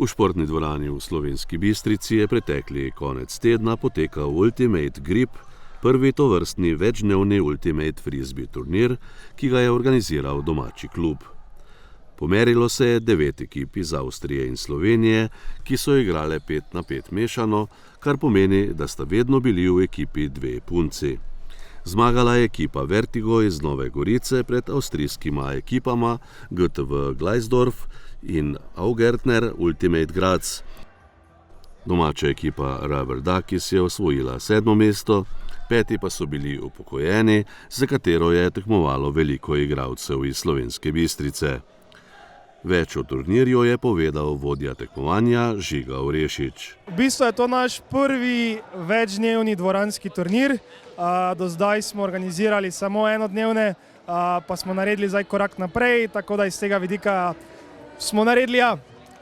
V športni dvorani v Slovenski Bistrici je pretekli konec tedna potekal Ultimate Grip, prvi tovrstni večdnevni Ultimate Frisbee turnir, ki ga je organiziral domači klub. Pomerilo se je 9 ekip iz Avstrije in Slovenije, ki so igrale 5-5 mešano, kar pomeni, da sta vedno bili v ekipi 2 punci. Zmagala je ekipa Vertigo iz Nove Gorice pred avstrijskima ekipama GTV Gleisdorf in Augertner Ultimate Graz. Domača ekipa Rubber Duckies je osvojila 7. mesto, 5. pa so bili upokojeni, za katero je tekmovalo veliko igralcev iz Slovenske Bistrice. Več o turnirju je povedal vodja tekmovanja Žiga Orešič. V bistvu je to naš prvi večdnevni dvoranski turnir. Do zdaj smo organizirali samo enodnevne, pa smo naredili zdaj korak naprej, tako da iz tega vidika smo naredili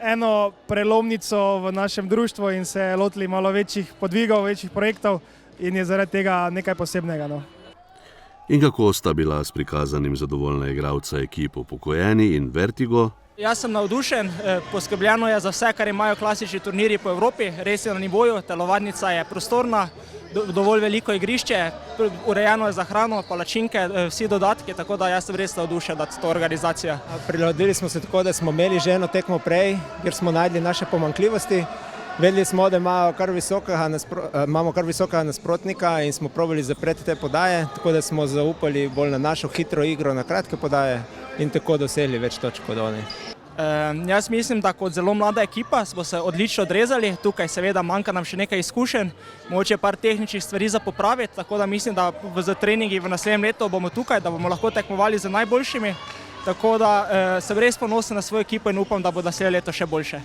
eno prelomnico v našem društvu in se lotili malo večjih podvigov, večjih projektov in je zaradi tega nekaj posebnega. In kako sta bila s prikazanim zadovoljna igralca ekip Upokojeni in Vertigo? Jaz sem navdušen, poskrbljeno je za vse, kar imajo klasični turnirji po Evropi, res je na nivoju, telovadnica je prostorna, dovolj veliko igrišče, urejeno je za hrano, palačinke, vsi dodatki, tako da jaz sem res navdušen nad to organizacijo. Prilagodili smo se tako, da smo imeli že eno tekmo prej, kjer smo našli naše pomanjkljivosti. Vedeli smo, da imamo kar visokega nasprotnika in smo probali zapreti te podaje, tako da smo zaupali bolj na našo hitro igro, na kratke podaje in tako dosegli več točk kot oni. Jaz mislim, da kot zelo mlada ekipa smo se odlično odrezali, tukaj seveda manjka nam še nekaj izkušenj, mogoče par tehničnih stvari za popraviti, tako da mislim, da z treningi v naslednjem letu bomo tukaj, da bomo lahko tekmovali z najboljšimi, tako da sem res ponosen na svojo ekipo in upam, da bo naslednje leto še boljše.